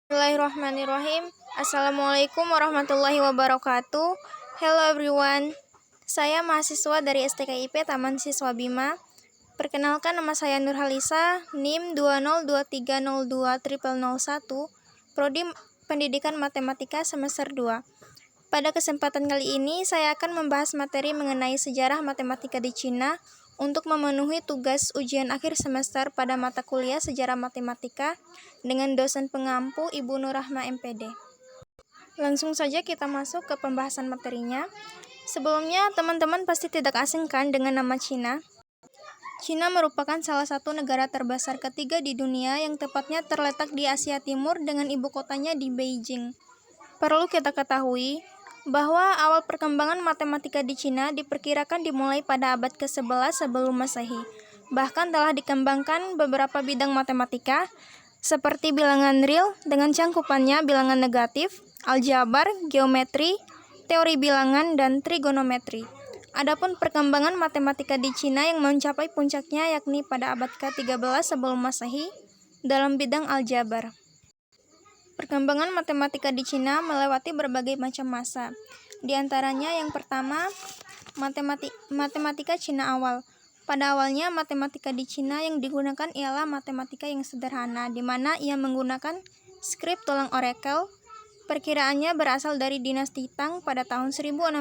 Bismillahirrahmanirrahim. Assalamualaikum warahmatullahi wabarakatuh. Hello everyone. Saya mahasiswa dari STKIP Taman Siswa Bima. Perkenalkan, nama saya Nurhalisa, NIM 202302001, Prodi Pendidikan Matematika semester 2. Pada kesempatan kali ini, saya akan membahas materi mengenai sejarah matematika di Cina untuk memenuhi tugas ujian akhir semester pada mata kuliah Sejarah Matematika dengan dosen pengampu Ibu Nurrahma MPD. Langsung saja kita masuk ke pembahasan materinya. Sebelumnya, teman-teman pasti tidak asing kan dengan nama Cina? Cina merupakan salah satu negara terbesar ketiga di dunia yang tepatnya terletak di Asia Timur dengan ibu kotanya di Beijing. Perlu kita ketahui bahwa awal perkembangan matematika di Cina diperkirakan dimulai pada abad ke-11 sebelum Masehi. Bahkan telah dikembangkan beberapa bidang matematika, seperti bilangan real dengan cangkupannya bilangan negatif, aljabar, geometri, teori bilangan, dan trigonometri. Adapun perkembangan matematika di Cina yang mencapai puncaknya yakni pada abad ke-13 sebelum Masehi dalam bidang aljabar. Perkembangan matematika di Cina melewati berbagai macam masa. Di antaranya yang pertama, matematika Cina awal. Pada awalnya, matematika di Cina yang digunakan ialah matematika yang sederhana, di mana ia menggunakan skrip tulang orakel. Perkiraannya berasal dari dinasti Tang pada tahun 1600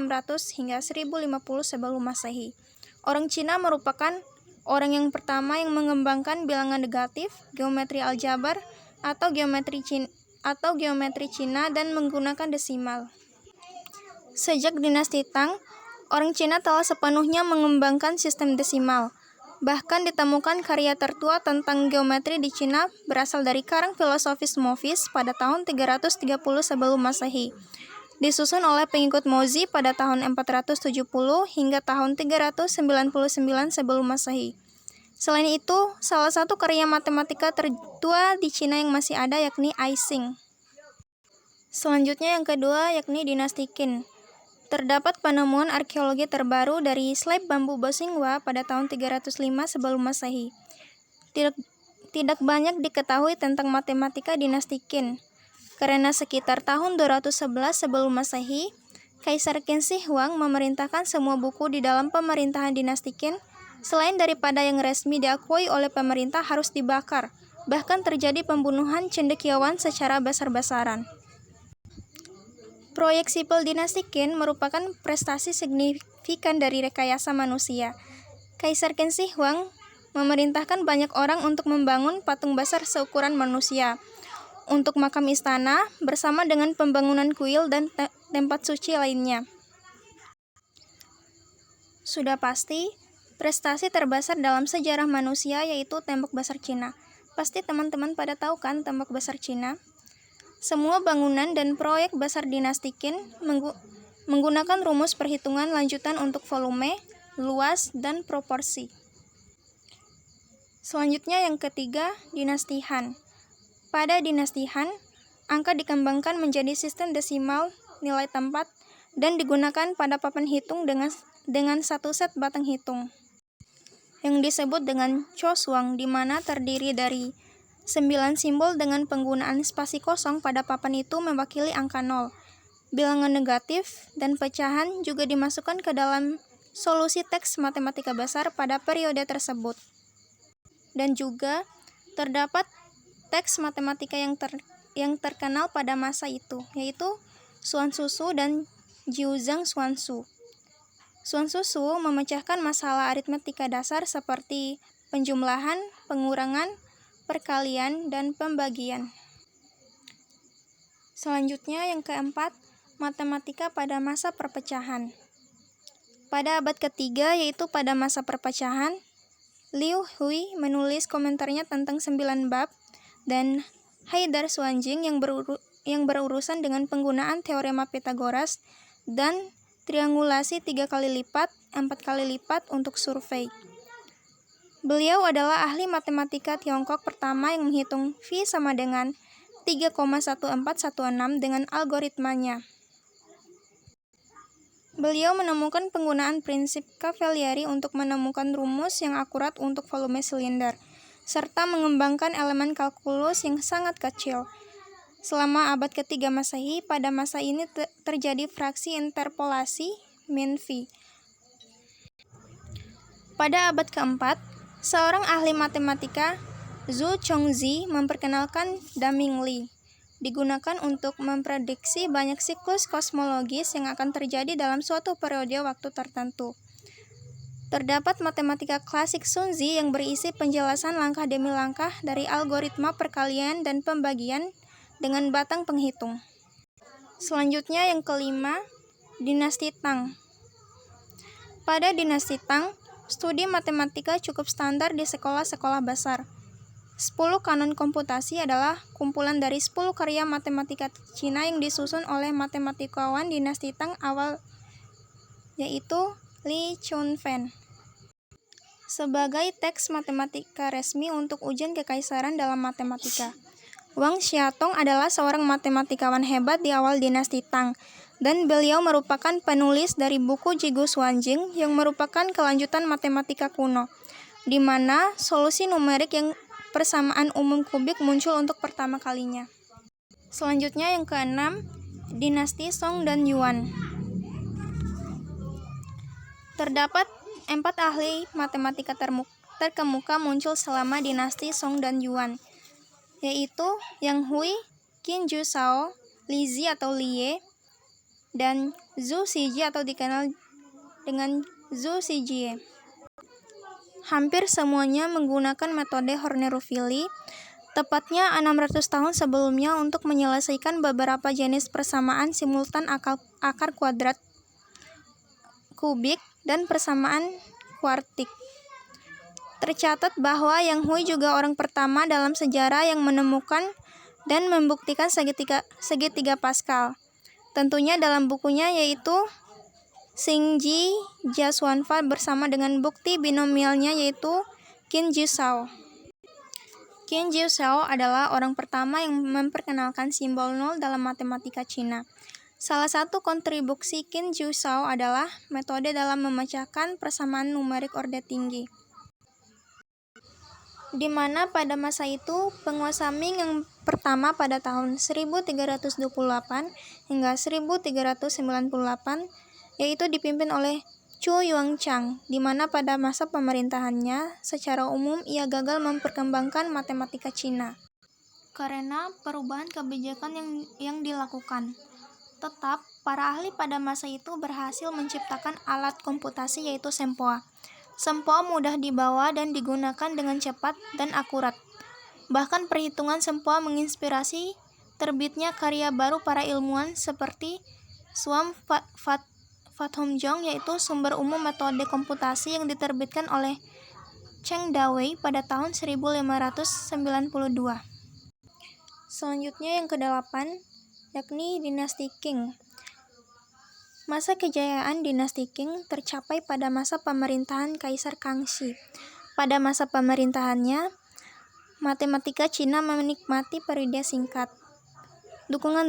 hingga 1050 sebelum Masehi. Orang Cina merupakan orang yang pertama yang mengembangkan bilangan negatif, geometri aljabar, atau geometri Cina dan menggunakan desimal. Sejak dinasti Tang, orang Cina telah sepenuhnya mengembangkan sistem desimal. Bahkan ditemukan karya tertua tentang geometri di Cina berasal dari karang filosofis Mofiz pada tahun 330 sebelum Masehi, disusun oleh pengikut Mozi pada tahun 470 hingga tahun 399 sebelum Masehi. Selain itu, salah satu karya matematika tertua di Cina yang masih ada yakni Ising. Selanjutnya yang kedua yakni dinasti Qin. Terdapat penemuan arkeologi terbaru dari slab bambu Bosingwa pada tahun 305 sebelum Masehi. Tidak banyak diketahui tentang matematika dinasti Qin, karena sekitar tahun 211 sebelum Masehi, Kaisar Qin Shi Huang memerintahkan semua buku di dalam pemerintahan dinasti Qin, selain daripada yang resmi diakui oleh pemerintah harus dibakar. Bahkan terjadi pembunuhan cendekiawan secara besar-besaran. Proyek sipil dinasti Qin merupakan prestasi signifikan dari rekayasa manusia. Kaisar Qin Shi Huang memerintahkan banyak orang untuk membangun patung besar seukuran manusia untuk makam istana bersama dengan pembangunan kuil dan tempat suci lainnya. Sudah pasti, prestasi terbesar dalam sejarah manusia yaitu tembok besar Cina. Pasti teman-teman pada tahu kan tembok besar Cina? Semua bangunan dan proyek besar dinasti Qin menggunakan rumus perhitungan lanjutan untuk volume, luas, dan proporsi. Selanjutnya yang ketiga, dinasti Han. Pada dinasti Han, angka dikembangkan menjadi sistem desimal nilai tempat dan digunakan pada papan hitung dengan satu set batang hitung, yang disebut dengan Choshuang, di mana terdiri dari 9 simbol dengan penggunaan spasi kosong pada papan itu mewakili angka 0. Bilangan negatif dan pecahan juga dimasukkan ke dalam solusi teks matematika besar pada periode tersebut. Dan juga terdapat teks matematika yang terkenal pada masa itu, yaitu Xuanzushu dan Jiuzhang Xuanzhu. Xuanzushu memecahkan masalah aritmetika dasar seperti penjumlahan, pengurangan, perkalian, dan pembagian. Selanjutnya yang keempat, matematika pada masa perpecahan. Pada abad ketiga, yaitu pada masa perpecahan, Liu Hui menulis komentarnya tentang 9 bab, dan Haidar Xuanjing yang berurusan dengan penggunaan teorema Pythagoras dan triangulasi 3 kali lipat, 4 kali lipat untuk survei. Beliau adalah ahli matematika Tiongkok pertama yang menghitung V sama dengan 3,1416 dengan algoritmanya. Beliau menemukan penggunaan prinsip Cavalieri untuk menemukan rumus yang akurat untuk volume silinder, serta mengembangkan elemen kalkulus yang sangat kecil. selama abad ke-3 Masehi. Pada masa ini terjadi fraksi interpolasi Menfi. Pada abad ke-4, seorang ahli matematika, Zhu Chongzhi, memperkenalkan Daming-Li, digunakan untuk memprediksi banyak siklus kosmologis yang akan terjadi dalam suatu periode waktu tertentu. Terdapat matematika klasik Xunzi yang berisi penjelasan langkah demi langkah dari algoritma perkalian dan pembagian dengan batang penghitung. Selanjutnya yang kelima, dinasti Tang. Pada dinasti Tang, studi matematika cukup standar di sekolah-sekolah besar. 10 kanon komputasi adalah kumpulan dari 10 karya matematika Cina yang disusun oleh matematikawan dinasti Tang awal, yaitu Li Chunfen, sebagai teks matematika resmi untuk ujian kekaisaran dalam matematika. Wang Xiaotong adalah seorang matematikawan hebat di awal dinasti Tang, dan beliau merupakan penulis dari buku Jigu Xuanjing yang merupakan kelanjutan matematika kuno, di mana solusi numerik yang persamaan umum kubik muncul untuk pertama kalinya. Selanjutnya yang keenam, dinasti Song dan Yuan. Terdapat 4 ahli matematika terkemuka muncul selama dinasti Song dan Yuan, yaitu Yang Hui, Qin Zhou, Li Zi atau Liye, dan Zhu Siji atau dikenal dengan Zhu Sijie. Hampir semuanya menggunakan metode Horner-Ruvili, tepatnya 600 tahun sebelumnya, untuk menyelesaikan beberapa jenis persamaan simultan akar kuadrat, kubik, dan persamaan kuartik. Tercatat bahwa Yang Hui juga orang pertama dalam sejarah yang menemukan dan membuktikan segitiga Pascal. Tentunya dalam bukunya, yaitu Xingji Jiasuanfa, bersama dengan bukti binomialnya, yaitu Qin Zhou. Qin Zhou adalah orang pertama yang memperkenalkan simbol nol dalam matematika Cina. Salah satu kontribusi Qin Zhou adalah metode dalam memecahkan persamaan numerik orde tinggi, di mana pada masa itu penguasa Ming yang pertama pada tahun 1328 hingga 1398, yaitu dipimpin oleh Chu Yuanchang, di mana pada masa pemerintahannya secara umum ia gagal memperkembangkan matematika Cina karena perubahan kebijakan yang dilakukan. Tetap, para ahli pada masa itu berhasil menciptakan alat komputasi, yaitu sempoa. Sempoa mudah dibawa dan digunakan dengan cepat dan akurat. Bahkan perhitungan sempoa menginspirasi terbitnya karya baru para ilmuwan seperti Shuang Fathomjong, yaitu sumber umum metode komputasi yang diterbitkan oleh Cheng Dawei pada tahun 1592. Selanjutnya yang kedelapan, yakni dinasti Qing. Masa kejayaan dinasti Qing tercapai pada masa pemerintahan Kaisar Kangxi. Pada masa pemerintahannya, matematika Cina menikmati periode singkat. Dukungan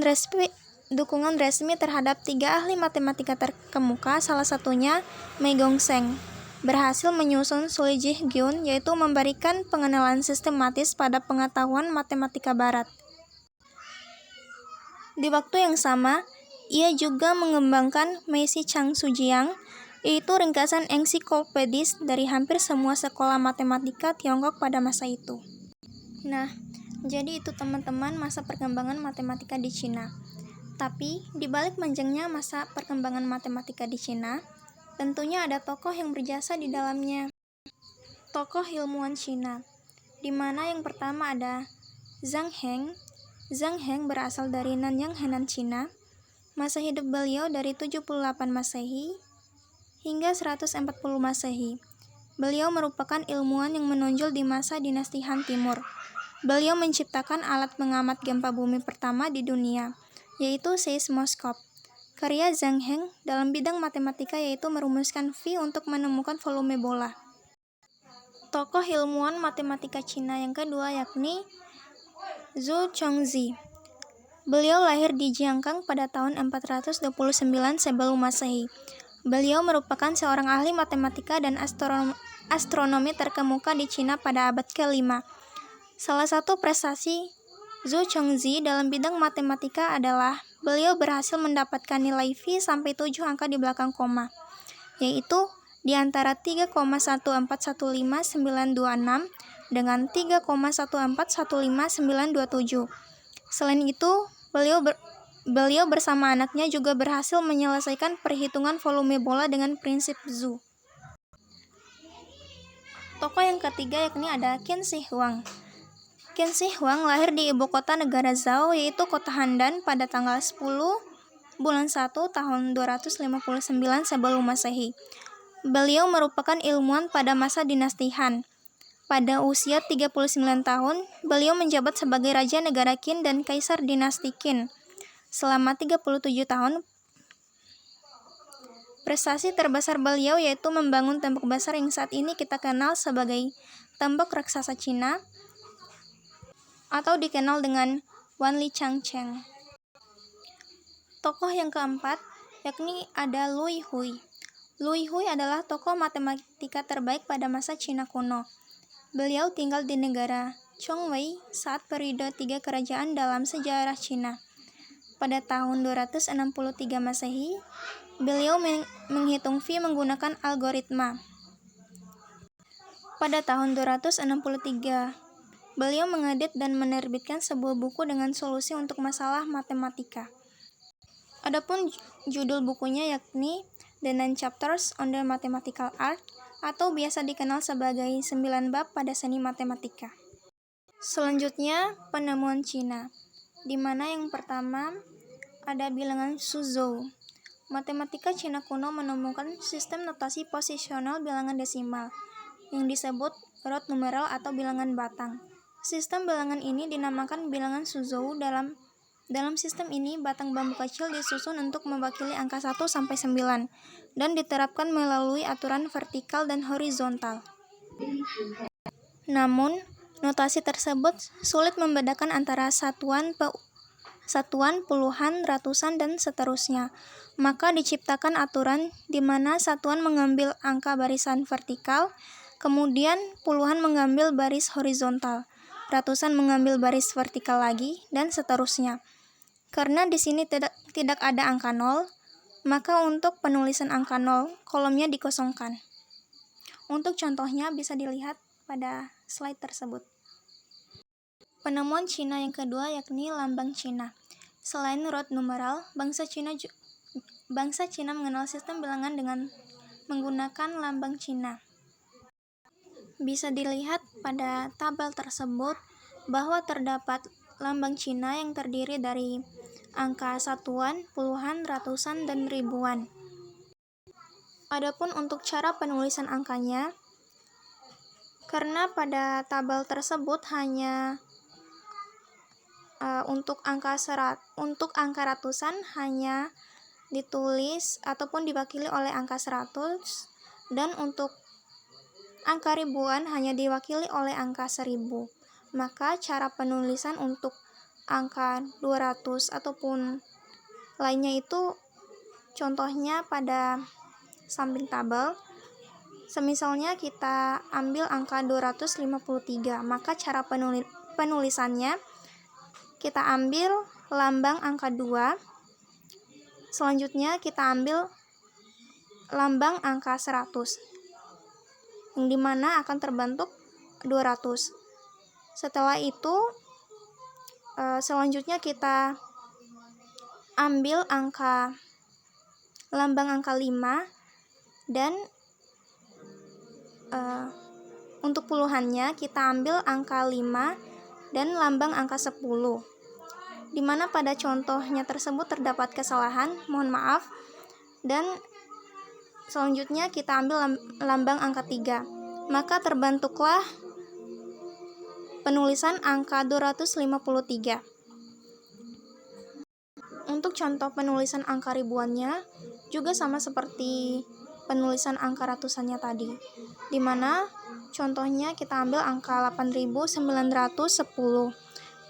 resmi terhadap 3 ahli matematika terkemuka, salah satunya Mei Gongsheng, berhasil menyusun Sui Ji Gyun, yaitu memberikan pengenalan sistematis pada pengetahuan matematika barat. Di waktu yang sama, ia juga mengembangkan Meisi Chang Sujiang, yaitu ringkasan ensiklopedis dari hampir semua sekolah matematika Tiongkok pada masa itu. Nah, jadi itu teman-teman masa perkembangan matematika di Cina. Tapi, di balik panjangnya masa perkembangan matematika di Cina, tentunya ada tokoh yang berjasa di dalamnya. Tokoh ilmuwan Cina, di mana yang pertama ada Zhang Heng. Zhang Heng berasal dari Nanyang, Henan, Cina. Masa hidup beliau dari 78 Masehi hingga 140 Masehi. Beliau merupakan ilmuwan yang menonjol di masa dinasti Han Timur. Beliau menciptakan alat mengamat gempa bumi pertama di dunia, yaitu seismoskop. Karya Zhang Heng dalam bidang matematika yaitu merumuskan phi untuk menemukan volume bola. Tokoh ilmuwan matematika Cina yang kedua yakni Zhu Chongzhi. Beliau lahir di Jiangkang pada tahun 429 sebelum Masehi. Beliau merupakan seorang ahli matematika dan astronomi terkemuka di Cina pada abad ke-5. Salah satu prestasi Zhou Chongzi dalam bidang matematika adalah beliau berhasil mendapatkan nilai V sampai 7 angka di belakang koma, yaitu di antara 3,1415926 dengan 3,1415927. Selain itu, beliau bersama anaknya juga berhasil menyelesaikan perhitungan volume bola dengan prinsip Zhou. Tokoh yang ketiga yakni ada Qin Shi Huang. Qin Shi Huang lahir di ibu kota negara Zhou, yaitu kota Handan, pada tanggal 10 bulan 1 tahun 259 sebelum Masehi. Beliau merupakan ilmuwan pada masa dinasti Han. Pada usia 39 tahun, beliau menjabat sebagai Raja Negara Qin dan Kaisar dinasti Qin. Selama 37 tahun, prestasi terbesar beliau yaitu membangun tembok besar yang saat ini kita kenal sebagai Tembok Raksasa Cina atau dikenal dengan Wanli Changcheng. Tokoh yang keempat yakni ada Lui Hui. Lui Hui adalah tokoh matematika terbaik pada masa Cina kuno. Beliau tinggal di negara Chongwei saat periode 3 kerajaan dalam sejarah Cina. Pada tahun 263 Masehi, beliau menghitung V menggunakan algoritma. Pada tahun 263, beliau mengedit dan menerbitkan sebuah buku dengan solusi untuk masalah matematika. Adapun judul bukunya yakni The 9 Chapters on the Mathematical Art, atau biasa dikenal sebagai 9 bab pada seni matematika. Selanjutnya, penemuan Cina, di mana yang pertama ada bilangan Suzhou. Matematika Cina kuno menemukan sistem notasi posisional bilangan desimal yang disebut root numeral atau bilangan batang. Sistem bilangan ini dinamakan bilangan Suzhou. Dalam sistem ini, batang bambu kecil disusun untuk mewakili angka 1 sampai 9 dan diterapkan melalui aturan vertikal dan horizontal. Namun, notasi tersebut sulit membedakan antara satuan, puluhan, ratusan, dan seterusnya. Maka diciptakan aturan di mana satuan mengambil angka barisan vertikal, kemudian puluhan mengambil baris horizontal, ratusan mengambil baris vertikal lagi, dan seterusnya. Karena di sini tidak ada angka 0, maka untuk penulisan angka 0, kolomnya dikosongkan. Untuk contohnya bisa dilihat pada slide tersebut. Penemuan Cina yang kedua yakni lambang Cina. Selain root numeral, bangsa Cina mengenal sistem bilangan dengan menggunakan lambang Cina. Bisa dilihat pada tabel tersebut bahwa terdapat lambang Cina yang terdiri dari angka satuan, puluhan, ratusan, dan ribuan. Adapun untuk cara penulisan angkanya, karena pada tabel tersebut hanya untuk angka ratusan hanya ditulis ataupun diwakili oleh angka 100, dan untuk angka ribuan hanya diwakili oleh angka 1000. Maka cara penulisan untuk angka 200 ataupun lainnya itu contohnya pada samping tabel. Semisalnya kita ambil angka 253, maka cara penulisannya kita ambil lambang angka 2, selanjutnya kita ambil lambang angka 100, yang dimana akan terbentuk 200. Setelah itu, selanjutnya kita ambil lambang angka 5, dan untuk puluhannya kita ambil angka 5 dan lambang angka 10. Di mana pada contohnya tersebut terdapat kesalahan, mohon maaf. Dan selanjutnya kita ambil lambang angka 3. Maka terbentuklah penulisan angka 253. Untuk contoh penulisan angka ribuannya juga sama seperti penulisan angka ratusannya tadi, di mana contohnya kita ambil angka 8910,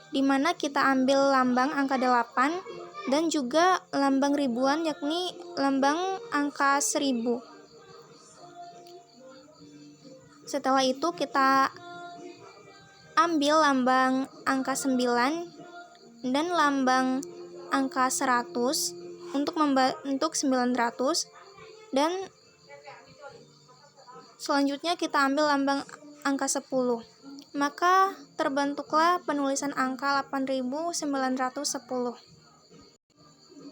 di mana kita ambil lambang angka 8 dan juga lambang ribuan yakni lambang angka 1000. Setelah itu kita ambil lambang angka 9 dan lambang angka 100 untuk membentuk 900, dan selanjutnya kita ambil lambang angka 10. Maka terbentuklah penulisan angka 8910.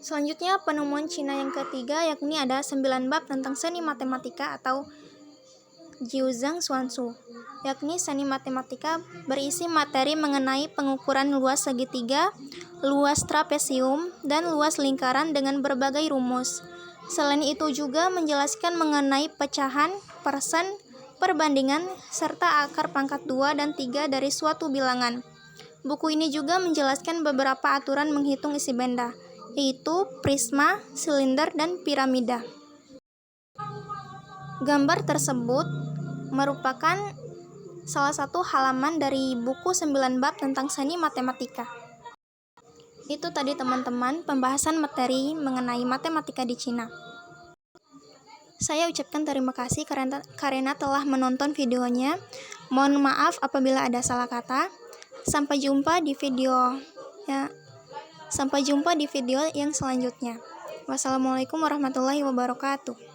Selanjutnya penemuan Cina yang ketiga, yakni ada 9 bab tentang seni matematika atau Jiuzhang Xuanzu, yakni seni matematika berisi materi mengenai pengukuran luas segitiga, luas trapesium, dan luas lingkaran dengan berbagai rumus. Selain itu juga menjelaskan mengenai pecahan, persen, perbandingan, serta akar pangkat 2 dan 3 dari suatu bilangan. Buku ini juga menjelaskan beberapa aturan menghitung isi benda, yaitu prisma, silinder, dan piramida. Gambar tersebut merupakan salah satu halaman dari buku 9 bab tentang seni matematika. Itu tadi teman-teman pembahasan materi mengenai matematika di Cina. Saya ucapkan terima kasih karena telah menonton videonya. Mohon maaf apabila ada salah kata. Sampai jumpa di video yang selanjutnya. Wassalamualaikum warahmatullahi wabarakatuh.